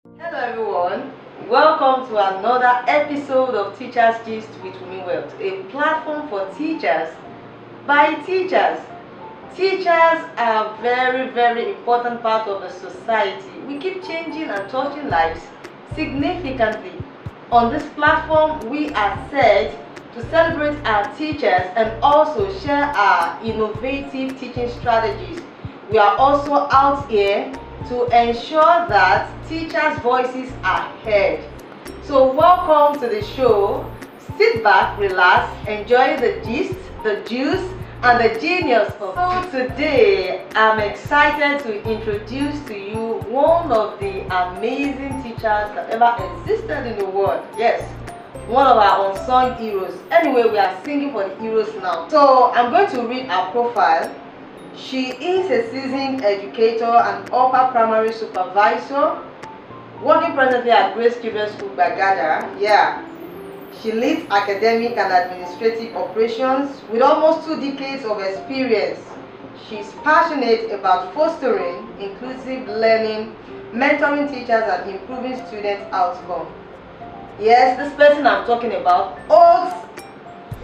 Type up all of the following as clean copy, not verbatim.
Hello everyone, welcome to another episode of Teachers Gist with Women Wealth, a platform for teachers by teachers. Teachers are a very important part of the society. We keep changing and touching lives significantly. On this platform, we are set to celebrate our teachers and also share our innovative teaching strategies. We are also out here to ensure that teachers' voices are heard. So welcome to the show. Sit back, relax, enjoy the gist, the juice, and the genius of it. So today, I'm excited to introduce to you one of the amazing teachers that ever existed in the world. Yes, one of our unsung heroes. Anyway, we are singing for the heroes now. So I'm going to read her profile. She is a seasoned educator and upper primary supervisor, working presently at Grace Children's School, Bagada. Yeah. She leads academic and administrative operations with almost 2 decades of experience. She's passionate about fostering inclusive learning, mentoring teachers, and improving student outcome. Yes, this person I'm talking about holds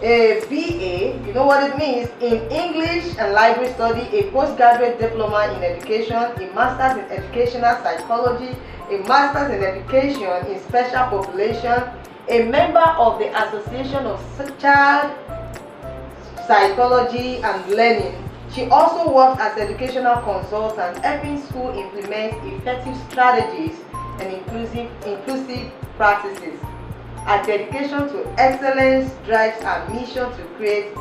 a BA, you know what it means, in English and Library Study, a Postgraduate Diploma in Education, a Master's in Educational Psychology, a Master's in Education in Special Population, a member of the Association of Child Psychology and Learning. She also works as educational consultant, helping schools implement effective strategies and inclusive practices. Our dedication to excellence drives our mission to create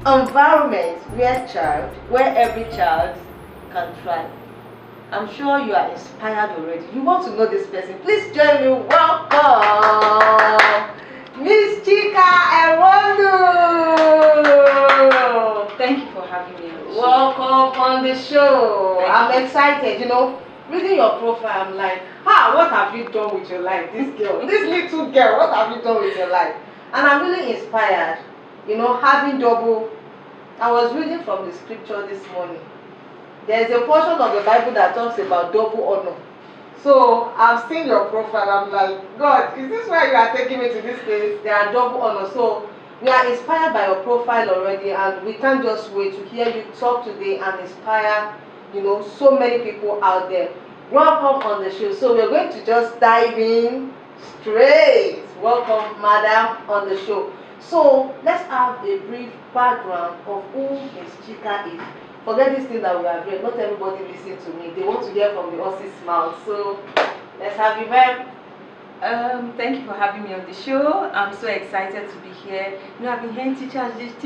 environments where every child can thrive. I'm sure you are inspired already. You want to know this person. Please join me. Welcome, Miss Chika Erondu. Thank you for having me on the show. Welcome on the show. I'm excited. Reading your profile, I'm like, what have you done with your life? This little girl, what have you done with your life? And I'm really inspired, having double. I was reading from the scripture this morning. There's a portion of the Bible that talks about double honor. So I've seen your profile, I'm like, God, is this why you are taking me to this place? There are double honor. So we are inspired by your profile already, and we can't just wait to hear you talk today and inspire so many people out there. Welcome on the show. So we're going to just dive in straight. Welcome, madam, on the show. So let's have a brief background of who Miss Chika is. Forget this thing that we have read. Not everybody listen to me. They want to hear from the horse's mouth. So let's have you, ma'am. Thank you for having me on the show. I'm so excited to be here. I've been hearing teachers gist,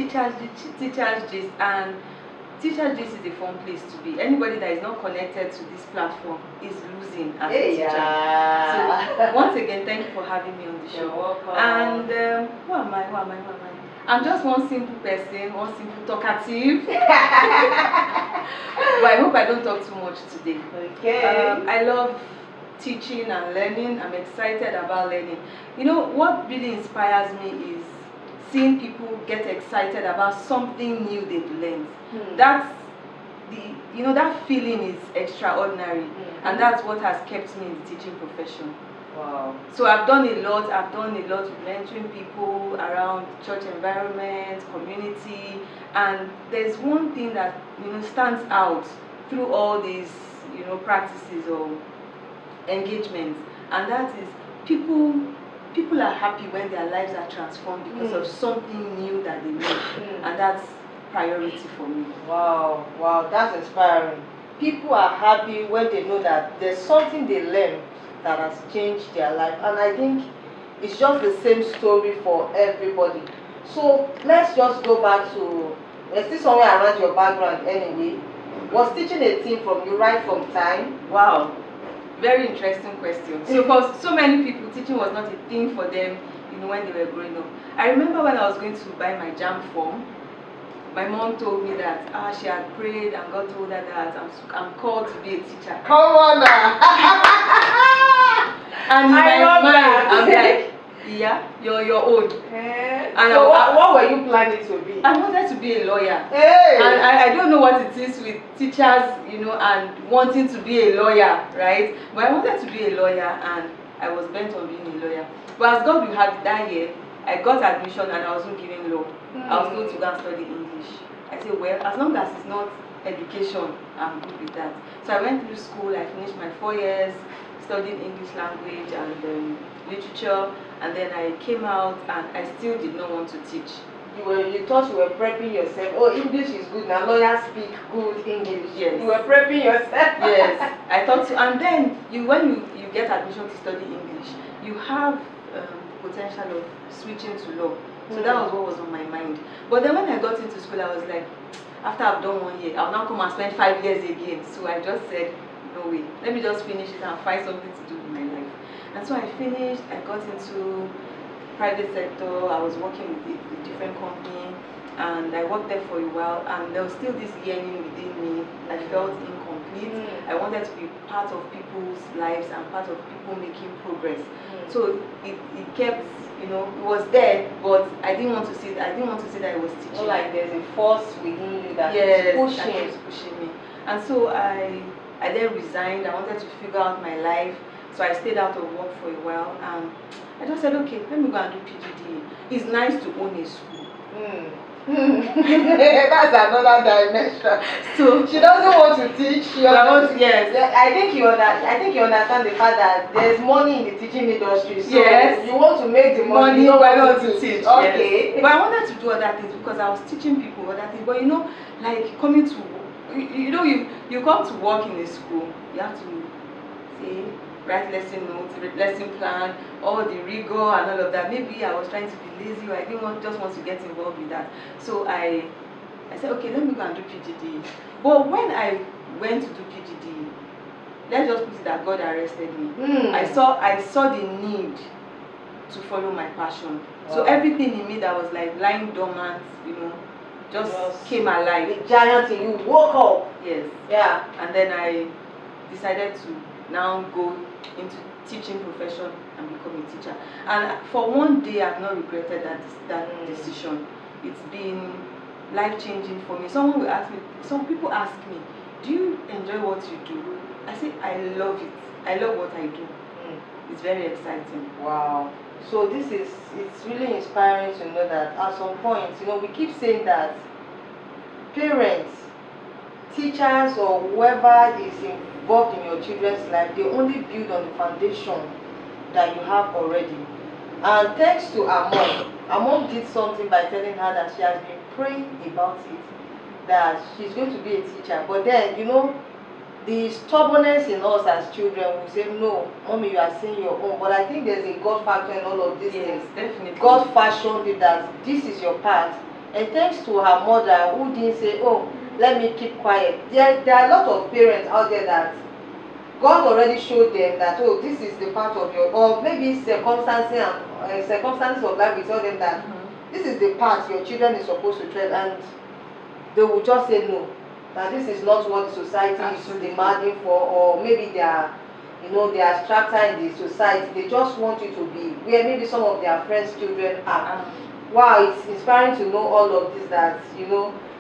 and Teachers Gist is a fun place to be. Anybody that is not connected to this platform is losing as a teacher. So once again, thank you for having me on the show. You're welcome. And who am I? I'm just one simple person, one simple talkative. But I hope I don't talk too much today. Okay. I love teaching and learning. I'm excited about learning. What really inspires me is seeing people get excited about something new they've learned. That's that feeling is extraordinary, and that's what has kept me in the teaching profession. Wow. So I've done a lot with mentoring people around church environment, community, and there's one thing that stands out through all these practices or engagements, and that is people are happy when their lives are transformed because of something new that they made, and that's priority for me. Wow, that's inspiring. People are happy when they know that there's something they learn that has changed their life, and I think it's just the same story for everybody. So let's just go back to, let's see somewhere around your background anyway. Was teaching a team from you right from time? Wow. Very interesting question. So for so many people, teaching was not a thing for them, when they were growing up. I remember when I was going to buy my JAMB form, my mom told me that she had prayed and God told her that I'm called to be a teacher. Come on now. And in my mind, I'm like, yeah, you're your own. And So what were you planning to be? I wanted to be a lawyer. Hey. And I don't know what it is with teachers, and wanting to be a lawyer, right? But I wanted to be a lawyer, and I was bent on being a lawyer. But as God will have it, that year, I got admission and I wasn't given law. I was told to go and study English. I said, well, as long as it's not education, I'm good with that. So I went through school, I finished my 4 years, studying English language and literature, and then I came out and I still did not want to teach. You thought you were prepping yourself. Oh, English is good now. Lawyers speak good English. Yes. You were prepping yourself. Yes, I thought so. And then when you get admission to study English, you have potential of switching to law. So that was what was on my mind. But then when I got into school, I was like, after I've done 1 year, I'll now come and spend 5 years again. So I just said, no way. Let me just finish it and find something to do with my life. And so I finished. I got into private sector. I was working with a different company, and I worked there for a while, and there was still this yearning within me. I felt incomplete. I wanted to be part of people's lives and part of people making progress. So it kept, it was there, but I didn't want to see that. I didn't want to see that I was teaching. So like there's a force within you that is pushing me. And so I then resigned. I wanted to figure out my life. So I stayed out of work for a while, and I just said, okay, let me go and do PGD. It's nice to own a school. That's another dimension. So she doesn't want to teach. Yes. I think you understand the fact that there's money in the teaching industry. So yes. You want to make the money. You don't want to teach. Okay. Yes. But I wanted to do other things because I was teaching people other things. But like coming to, you come to work in a school, you have to say, write lesson notes, lesson plan, all the rigor and all of that. Maybe I was trying to be lazy, or I didn't just want to get involved with that. So I said, okay, let me go and do PGD. But when I went to do PGD, let's just put it that God arrested me. I saw the need to follow my passion. Wow. So everything in me that was like lying dormant, just came alive. The giant in you woke up. Yes. Yeah. And then I decided to now go into teaching profession and become a teacher. And for one day, I've not regretted that decision. It's been life-changing for me. Some people ask me, do you enjoy what you do? I say, I love it. I love what I do. It's very exciting. Wow. So it's really inspiring to know that at some point, we keep saying that parents, teachers, or whoever is involved in your children's life, they only build on the foundation that you have already. And thanks to our mom did something by telling her that she has been praying about it, that she's going to be a teacher. But then, the stubbornness in us as children will say, no, mommy, you are saying your own. But I think there's a God factor in all of these things. Definitely. God fashioned it that this is your path. And thanks to her mother, who didn't say, oh, let me keep quiet. There are a lot of parents out there that God already showed them that, oh, this is the part of your, or maybe circumstances of life will tell them that this is the path your children is supposed to tread, and they will just say no, that this is not what the society is demanding for, or maybe they are, they are strata in the society. They just want you to be where maybe some of their friends' children are. Wow, it's inspiring to know all of this, that,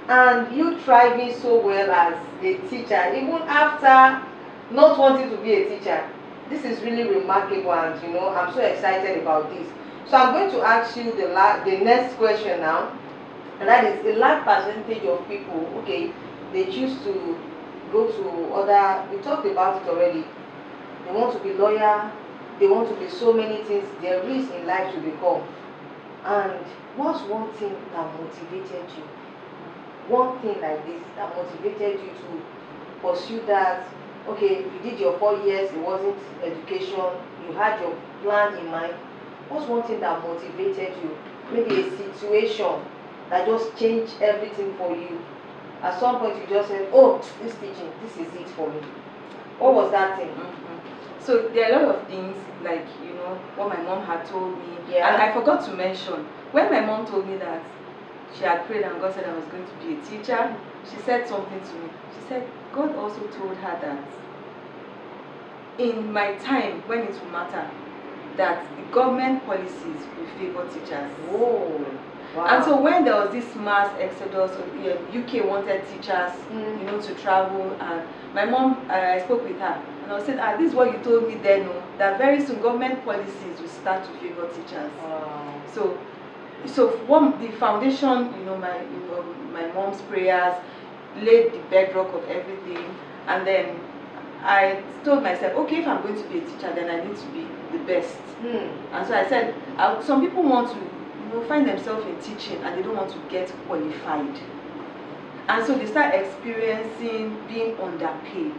and you thriving so well as a teacher, even after not wanting to be a teacher. This is really remarkable, and I'm so excited about this. So I'm going to ask you the next question now, and that is, a large percentage of people, okay, they choose to go to other, we talked about it already, they want to be lawyer, they want to be so many things there is in life to become. And what's one thing that motivated you? One thing like this that motivated you to pursue that? Okay, you did your 4 years, it wasn't education, you had your plan in mind. What's one thing that motivated you? Maybe a situation that just changed everything for you. At some point you just said, oh, this teaching, this is it for me. What was that thing? So there are a lot of things, like, what my mom had told me. Yeah. And I forgot to mention, when my mom told me that she had prayed and God said I was going to be a teacher, she said something to me. She said, God also told her that in my time, when it will matter, that the government policies will favor teachers. Oh, wow. And so when there was this mass exodus, UK wanted teachers, to travel, and my mom, I spoke with her, and I said, this is what you told me then, that very soon government policies will start to favor teachers. Wow. So from the foundation, my mom's prayers laid the bedrock of everything, and then I told myself, okay, if I'm going to be a teacher, then I need to be the best. And so I said, some people want to find themselves in teaching and they don't want to get qualified. And so they start experiencing being underpaid.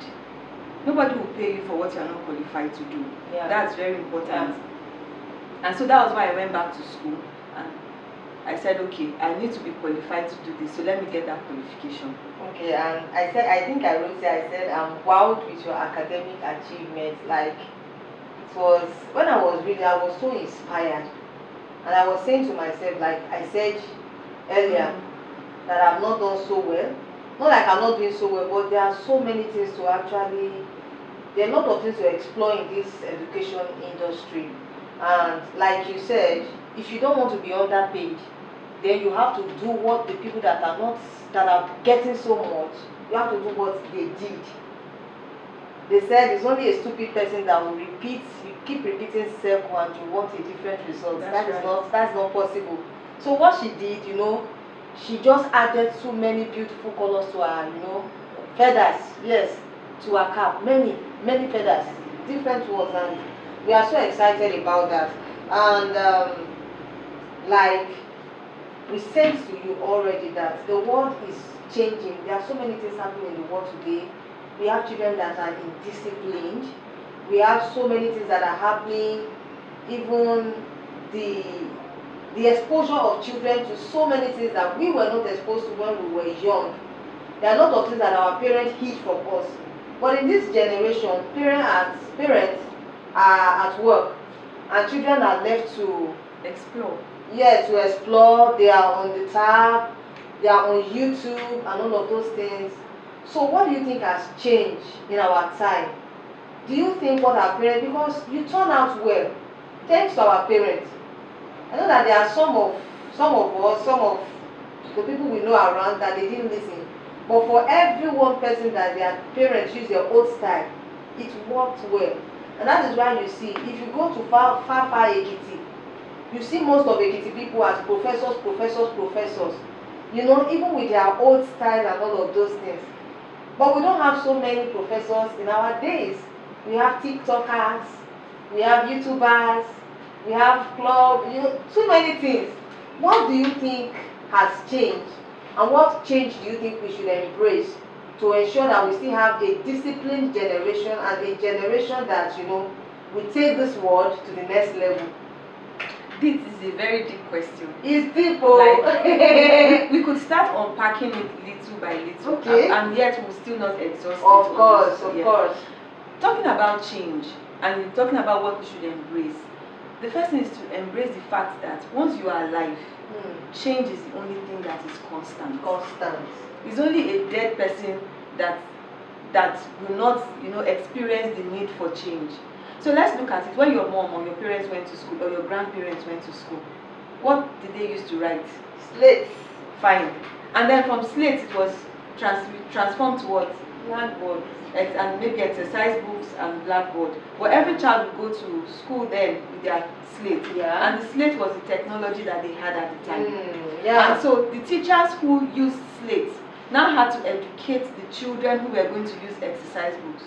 Nobody will pay you for what you're not qualified to do. Yeah. That's very important. And so that was why I went back to school and I said, okay, I need to be qualified to do this, so let me get that qualification. Okay, and I said, I'm wowed with your academic achievements. Like, it was, when I was reading, I was so inspired. And I was saying to myself, like I said earlier, that I've not done so well. Not like I'm not doing so well, but there are so many things to actually, there are a lot of things to explore in this education industry. And like you said, if you don't want to be underpaid, then you have to do what the people that are getting so much, you have to do what they did. They said it's only a stupid person that will repeat, you keep repeating circle and you want a different result. That's not possible. So what she did, she just added so many beautiful colors to her, feathers, yes, to her cap, many feathers, different ones, and we are so excited about that. And like we said to you already, that the world is changing. There are so many things happening in the world today. We have children that are indisciplined. We have so many things that are happening. Even the exposure of children to so many things that we were not exposed to when we were young. There are a lot of things that our parents hid from us. But in this generation, parents are at work and children are left to explore. Yeah, to explore. They are on the tab, they are on YouTube and all of those things. So what do you think has changed in our time? Do you think what our parents, because you turn out well, thanks to our parents. I know that there are some of us, some of the people we know around that they didn't listen. But for every one person that their parents use their old style, it worked well. And that is why you see, if you go to far Ekiti, you see most of Ekiti people as professors. Even with their old style and all of those things. But we don't have so many professors in our days. We have TikTokers, we have YouTubers, we have club, so many things. What do you think has changed? And what change do you think we should embrace to ensure that we still have a disciplined generation and a generation that, will take this world to the next level? This is a very deep question. It's deep, like, we could start unpacking it little by little, okay. And yet we'll still not exhaust it. Of course. Talking about change and talking about what we should embrace, the first thing is to embrace the fact that once you are alive, change is the only thing that is constant. It's only a dead person that will not, experience the need for change. So let's look at it. When your mom or your parents went to school or your grandparents went to school, what did they used to write? Slates. Fine. And then from slates it was transformed to what? Blackboard. And maybe exercise books and blackboard. But every child would go to school then with their slate. Yeah. And the slate was the technology that they had at the time. Yeah. And so the teachers who used slates now had to educate the children who were going to use exercise books.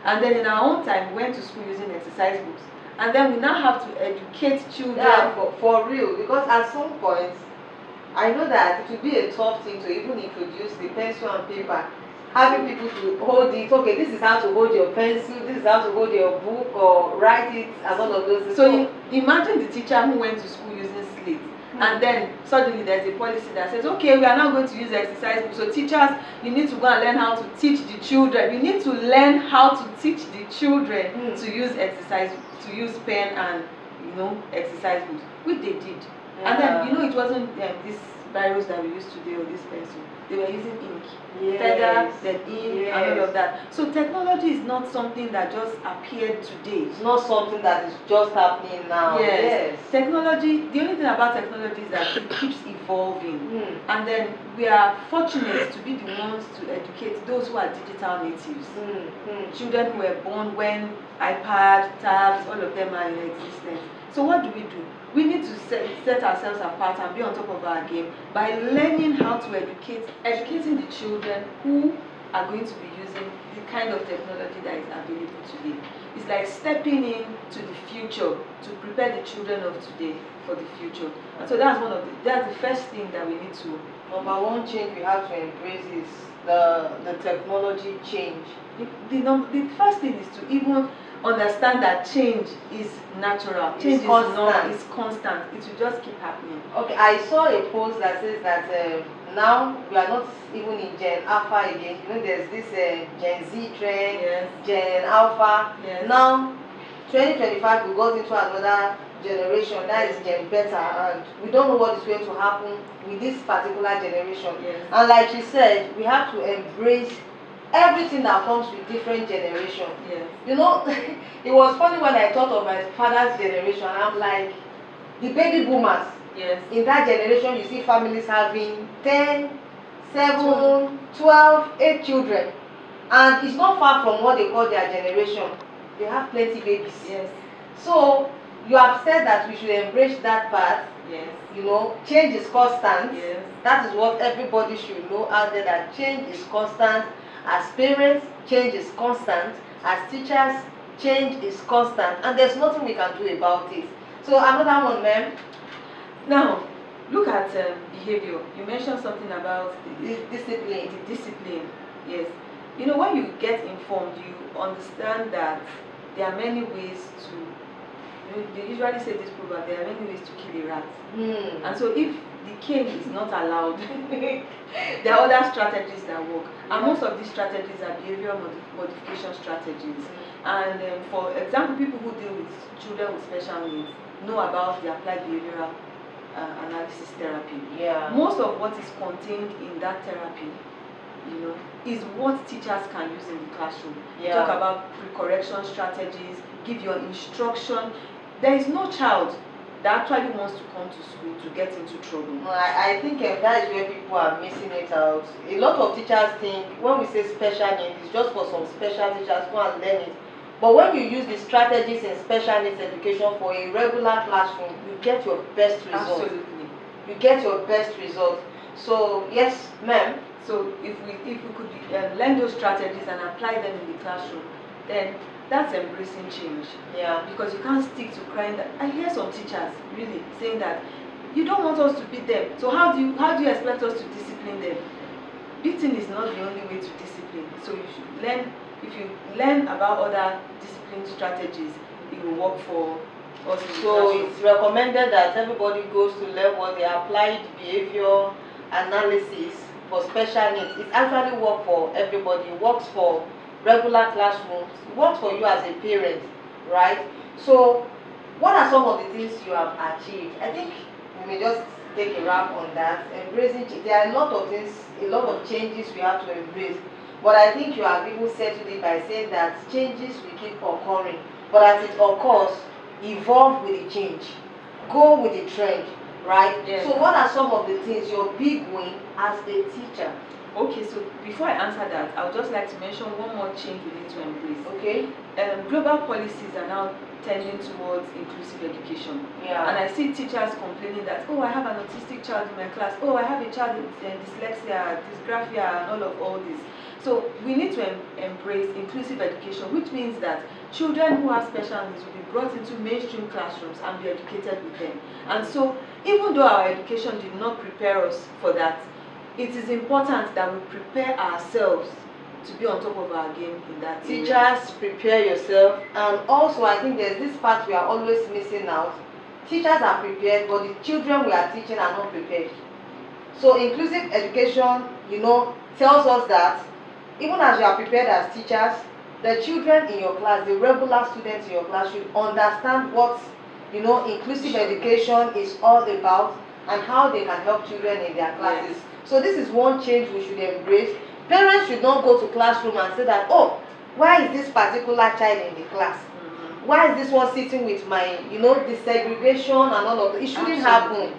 And then in our own time, we went to school using exercise books. And then we now have to educate children. Yeah, for real. Because at some point, I know that it would be a tough thing to even introduce the pencil and paper. Having people to hold it. Okay, this is how to hold your pencil. This is how to hold your book or write it and all of those things. So imagine the teacher who went to school using slates. And then suddenly there's a policy that says, okay, we are now going to use exercise books. So teachers, you need to go and learn how to teach the children. You need to learn how to teach the children to use exercise, to use pen and exercise books, which they did. And then it wasn't this biros that we use today, or this pencil. They were using ink. Yes. Feather, then ink, and all Yes. of that. So technology is not something that just appeared today. It's not something that is just happening now. Yes. Technology, the only thing about technology is that it keeps evolving. And then we are fortunate to be the ones to educate those who are digital natives. Children who were born when iPad, tabs, all of them are in existence. So what do? We need to set ourselves apart and be on top of our game by learning how to educating the children who are going to be using the kind of technology that is available today. It's like stepping into the future to prepare the children of today for the future. And so that's that's the first thing that we need to. Number one change we have to embrace is the technology change. The first thing is to even understand that change is natural. Change is constant. It's constant. It will just keep happening. Okay, I saw a post that says that now we are not even in Gen Alpha again. You know, there's this Gen Z trend, Yes. Gen Alpha. Yes. Now, 2025 we got into another generation, that is Gen Beta, and we don't know what is going to happen with this particular generation. Yes. And like she said, we have to embrace everything that comes with different generation. Yes. You know, it was funny when I thought of my father's generation. I'm like, the baby boomers. Yes. In that generation, you see families having 10, 7, 12, 8 children. And it's not far from what they call their generation. They have plenty babies. Yes. So, you have said that we should embrace that path. Yes. You know, change is constant. Yes. That is what everybody should know out there, that change is constant. As parents, change is constant. As teachers, change is constant. And there's nothing we can do about it. So another one, ma'am. Now, look at behavior. You mentioned something about the discipline. The discipline, yes. You know, when you get informed, you understand that there are many ways to, they usually say this proverb, there are many ways to kill a rat. And so if the cane is not allowed, there are other strategies that work. And most of these strategies are behavioral modification strategies. And for example, people who deal with children with special needs know about the applied behavioral analysis therapy. Yeah. Most of what is contained in that therapy, you know, is what teachers can use in the classroom. Yeah. Talk about pre-correction strategies, give your instruction. There is no child that actually wants to come to school to get into trouble. No, I think that is where people are missing it out. A lot of teachers think when we say special needs, it's just for some special teachers go and learn it. But when you use the strategies in special needs education for a regular classroom, you get your best result. Absolutely. You get your best result. So yes, ma'am. So if we could learn those strategies and apply them in the classroom, then that's embracing change. Yeah. Because you can't stick to crying. That I hear some teachers really saying that you don't want us to beat them. So how do you expect us to discipline them? Beating is not the only way to discipline. So you should learn. If you learn about other discipline strategies, it will work for us. So it's recommended that everybody goes to learn what the applied behavior analysis for special needs. It actually works for everybody. It works for regular classrooms. It works for you as a parent, right? So what are some of the things you have achieved? I think we may just take a wrap on that. Embracing change. There are a lot of things, a lot of changes we have to embrace. But I think you have even settled it by saying that changes will keep occurring. But as it occurs, evolve with the change. Go with the trend, right? Yes. So what are some of the things, your big win as a teacher? Okay, so before I answer that, I would just like to mention one more change we need to embrace. Okay. Global policies are now tending towards inclusive education. Yeah. And I see teachers complaining that, oh, I have an autistic child in my class, oh, I have a child with dyslexia, dysgraphia, and all this. So we need to embrace inclusive education, which means that children who have special needs will be brought into mainstream classrooms and be educated with them. And so even though our education did not prepare us for that, it is important that we prepare ourselves to be on top of our game in that area. Teachers, prepare yourself. And also I think there's this part we are always missing out. Teachers are prepared, but the children we are teaching are not prepared. So inclusive education, you know, tells us that even as you are prepared as teachers, the children in your class, the regular students in your class should understand what, you know, inclusive education is all about. and how they can help children in their classes. So this is one change we should embrace. Parents should not go to classroom and say that, oh, why is this particular child in the class? Why is this one sitting with my, the segregation and all of that? It shouldn't happen.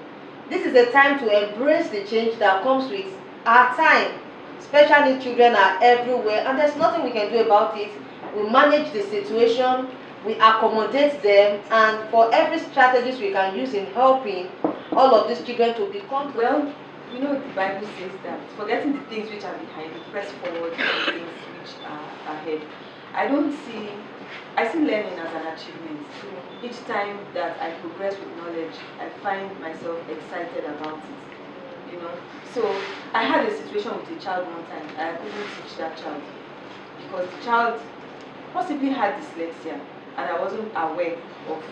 This is a time to embrace the change that comes with our time. Special needs children are everywhere, and there's nothing we can do about it. We manage the situation, we accommodate them, and for every strategies we can use in helping all of these children to become well. The Bible says that forgetting the things which are behind, press forward to the things which are ahead. I see learning as an achievement. Each time that I progress with knowledge, I find myself excited about it. So I had a situation with a child one time. I couldn't teach that child because the child possibly had dyslexia, and I wasn't aware of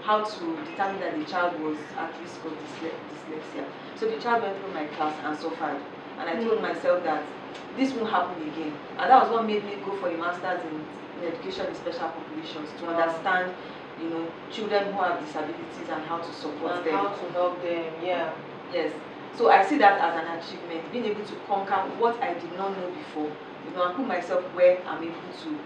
how to determine that the child was at risk of dyslexia. So the child went through my class and suffered, and I told myself that this won't happen again, and that was what made me go for a master's in education in special populations, to understand children who have disabilities and how to support them, how to help them. Yes. So I see that as an achievement, being able to conquer what I did not know before, and put myself where I'm able to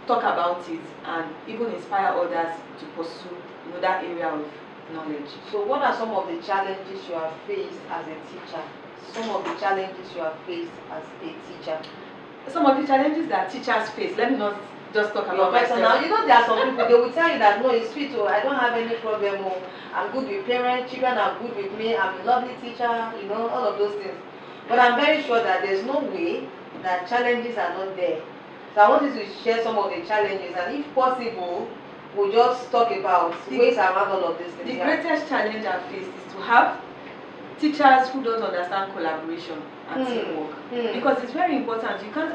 talk about it and even inspire others to pursue that area of knowledge. So what are some of the challenges you have faced as a teacher? Some of the challenges you have faced as a teacher? Some of the challenges that teachers face, let me not just talk about myself. Now, there are some people, they will tell you that, no, it's sweet, I don't have any problem, I'm good with parents, children are good with me, I'm a lovely teacher, all of those things. But I'm very sure that there's no way that challenges are not there. So I want you to share some of the challenges, and if possible, we'll just talk about ways around all of these things. The greatest challenge I've faced is to have teachers who don't understand collaboration and teamwork, because it's very important. You can't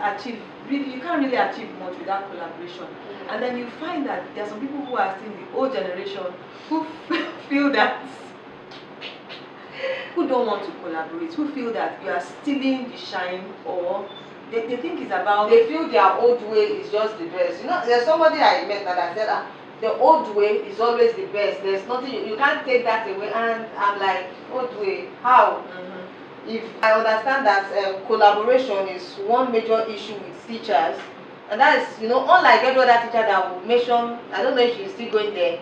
really achieve much without collaboration. And then you find that there are some people who are still in the old generation who feel that, who don't want to collaborate, who feel that you are stealing the shine, or they think it's about, they feel their old way is just the best. There's somebody I met that said, the old way is always the best. There's nothing, you can't take that away. And I'm like, old way, how? If I understand that collaboration is one major issue with teachers, and that is, unlike every other teacher that will mention, I don't know if she's still going there,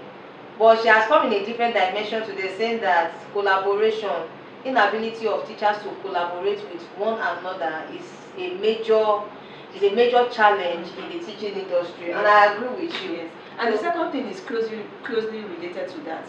but she has come in a different dimension today, saying that collaboration, inability of teachers to collaborate with one another is a major challenge in the teaching industry, and I agree with you. Yes. And the second thing is closely related to that.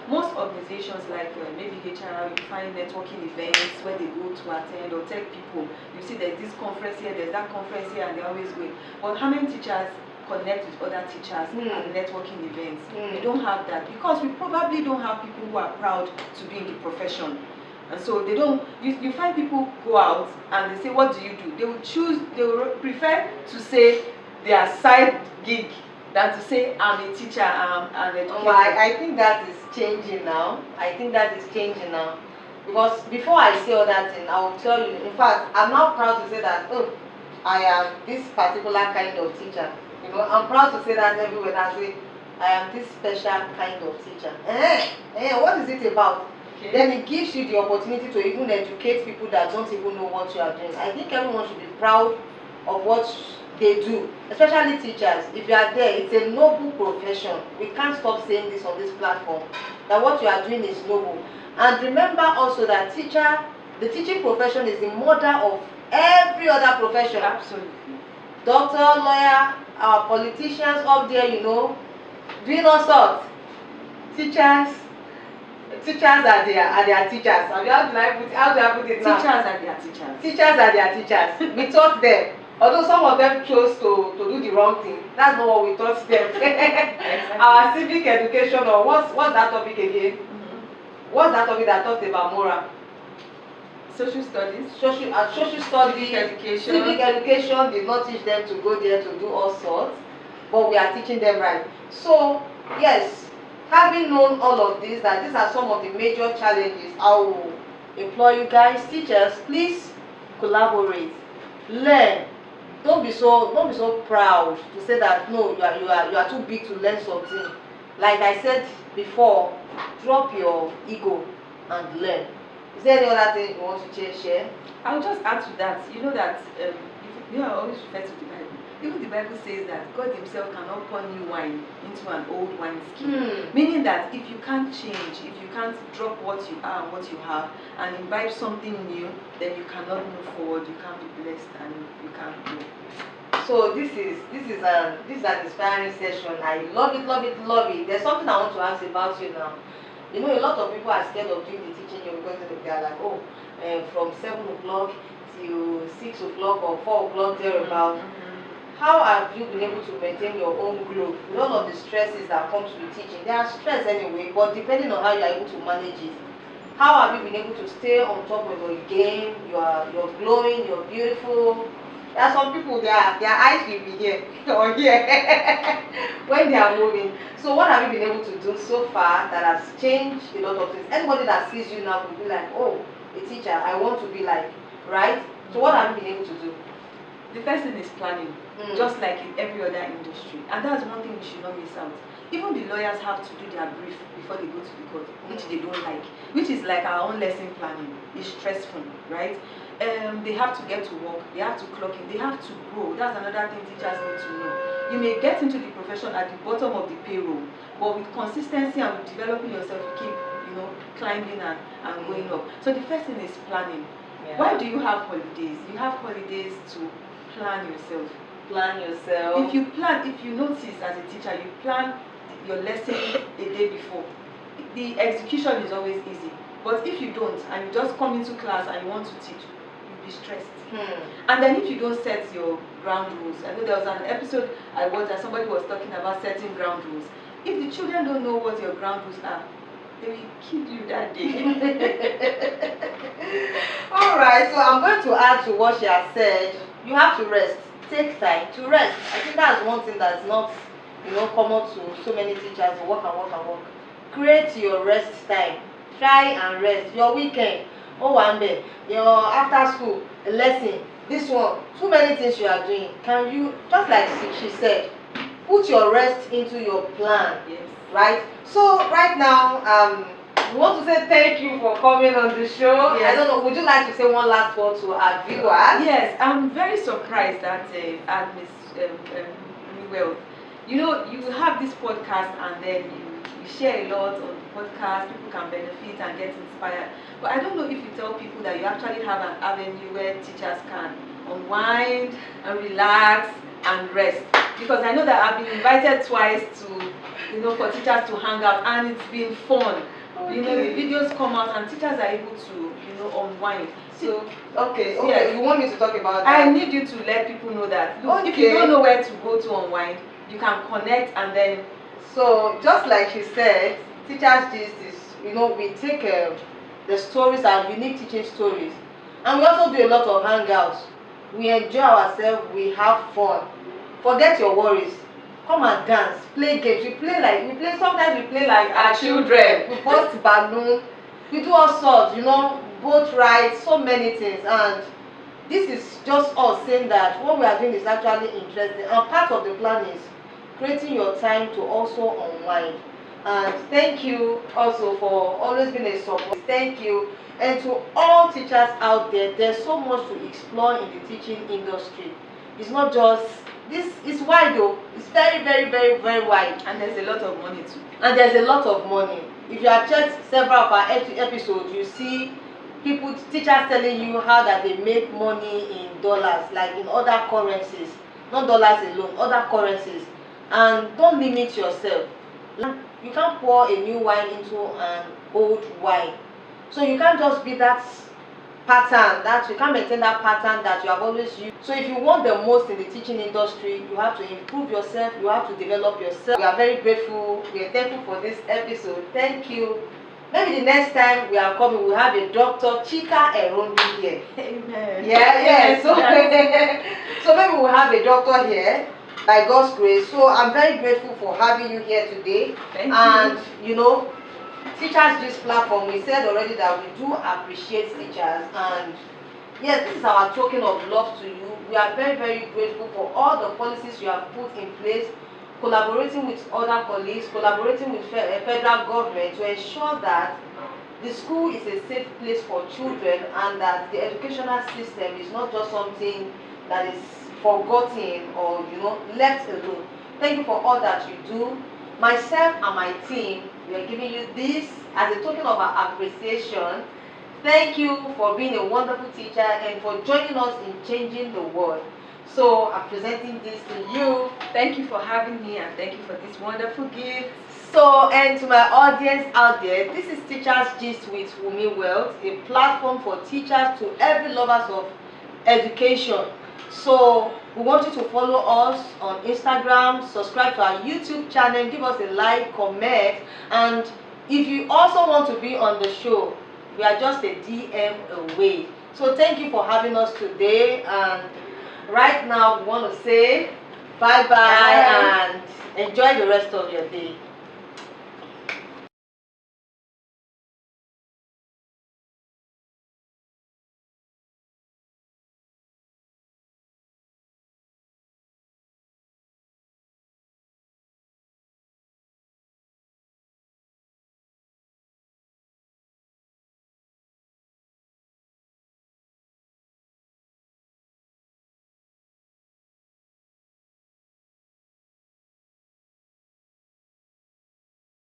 Most organizations like maybe HR, you find networking events where they go to attend, or tech people. You see there's this conference here, there's that conference here, and they're always going. But how many teachers connect with other teachers at networking events? We don't have that, because we probably don't have people who are proud to be in the profession. And so they don't, you find people go out and they say, what do you do? They will prefer to say their side gig than to say, I'm a teacher, I'm an educator. I think that is changing now. Because before I say all that thing, I will tell you, in fact, I'm now proud to say that, I am this particular kind of teacher. I'm proud to say that everywhere. I say, I am this special kind of teacher. What is it about? Okay. Then it gives you the opportunity to even educate people that don't even know what you are doing. I think everyone should be proud of what they do, especially teachers. If you are there, it's a noble profession. We can't stop saying this on this platform, that what you are doing is noble. And remember also that the teaching profession is the mother of every other profession. Absolutely. Doctor, lawyer, our politicians up there, doing all sorts. Teachers are their teachers. How do I put it now? Teachers are their teachers. Teachers are their teachers. We taught them. Although some of them chose to do the wrong thing. That's not what we taught them. Exactly. Our civic education, or what's that topic again? What's that topic that talks about moral? Social studies. Social studies. Civic education did not teach them to go there to do all sorts. But we are teaching them right. So, yes. Having known all of this, that these are some of the major challenges, I will implore you guys, teachers, please collaborate, learn. Don't be so proud to say that no, you are too big to learn something. Like I said before, drop your ego. and learn. Is there any other thing you want to share? I'll just add to that. You know that I always refer to the Bible. Even the Bible says that God Himself cannot pour new wine into an old wine skin. Meaning that if you can't change, if you can't drop what you are and what you have and imbibe something new, then you cannot move forward. You can't be blessed and you can't grow. So this is an inspiring session. I love it, love it, love it. There's something I want to ask about you now. You know, a lot of people are scared of doing the teaching because they are like, oh, from 7 o'clock till 6 o'clock or 4 o'clock thereabout. How have you been able to maintain your own growth with all of the stresses that comes with teaching? There are stress anyway, but depending on how you are able to manage it, how have you been able to stay on top of your game? You're glowing, you're beautiful. There are some people, their eyes will be here or here when they are moving. So what have you been able to do so far that has changed a lot of things? Anybody that sees you now will be like, oh, a teacher, I want to be like, right? So what have you been able to do? The first thing is planning, just like in every other industry. And that's one thing we should not miss out. Even the lawyers have to do their brief before they go to the court, which they don't like, which is like our own lesson planning. It's stressful, right? They have to get to work, they have to clock in, they have to grow. That's another thing teachers need to know. You may get into the profession at the bottom of the payroll, but with consistency and with developing yourself, you keep, climbing and going up. So the first thing is planning. Yeah. Why do you have holidays? You have holidays to plan yourself. Plan yourself. If you notice as a teacher, you plan your lesson a day before, the execution is always easy. But if you don't, and you just come into class and you want to teach, you'll be stressed. And then if you don't set your ground rules, I know there was an episode I watched that somebody was talking about setting ground rules. If the children don't know what your ground rules are, they will kill you that day. Alright, so I'm going to add to what she has said. You have to rest. Take time to rest. I think that's one thing that's not, common to so many teachers. Work and work and work. Create your rest time. Try and rest. Your weekend, one day, your after school, a lesson, this one, too many things you are doing. Can you, just like she said, put your rest into your plan? Yes. Right? So right now, we want to say thank you for coming on the show. Yes. I don't know, would you like to say one last word to our viewers? Yes, I'm very surprised that Miss Wealth, you have this podcast and then you share a lot on the podcast, people can benefit and get inspired. But I don't know if you tell people that you actually have an avenue where teachers can unwind and relax and rest. Because I know that I've been invited twice to, for teachers to hang out and it's been fun. Okay. The videos come out and teachers are able to, unwind. So, okay, yes. You want me to talk about that? I need you to let people know that. Look, if you don't know where to go to unwind, you can connect and then. So, just like she said, Teachers Gist is, we take the stories, our unique teaching stories, and we also do a lot of hangouts. We enjoy ourselves, we have fun. Forget your worries. Come and dance, play games. Sometimes we play like our children. We bust balloon. We do all sorts, boat rides, so many things. And this is just us saying that what we are doing is actually interesting. And part of the plan is creating your time to also unwind. And thank you also for always being a support. Thank you. And to all teachers out there, there's so much to explore in the teaching industry. It's not just, this is wide though. It's very, very, very, very wide. And there's a lot of money too. And there's a lot of money. If you have checked several of our episodes, you see teachers telling you how that they make money in dollars, like in other currencies. Not dollars alone, other currencies. And don't limit yourself. You can't pour a new wine into an old wine. So you can't just be that pattern, you can't maintain that pattern that you have always used. So if you want the most in the teaching industry, you have to improve yourself, you have to develop yourself. We are very grateful, we are thankful for this episode. Thank you. Maybe the next time we are coming, we'll have a Dr. Chika Erondu here. Amen. Yeah. So, so maybe we'll have a doctor here, by God's grace. So I'm very grateful for having you here today. Thank you. Teachers Gist platform, we said already that we do appreciate teachers, and yes, this is our token of love to you. We are very, very grateful for all the policies you have put in place, collaborating with other colleagues, collaborating with federal government to ensure that the school is a safe place for children, and that the educational system is not just something that is forgotten or left alone. Thank you for all that you do. Myself and my team, we are giving you this as a token of our appreciation. Thank you for being a wonderful teacher and for joining us in changing the world. So I'm presenting this to you. Thank you for having me, and thank you for this wonderful gift. So, and to my audience out there, this is Teachers Gist with Wumi Wealth, a platform for teachers to every lovers of education. So we want you to follow us on Instagram, subscribe to our YouTube channel, give us a like, comment, and if you also want to be on the show, we are just a DM away. So thank you for having us today, and right now we want to say bye-bye and enjoy the rest of your day.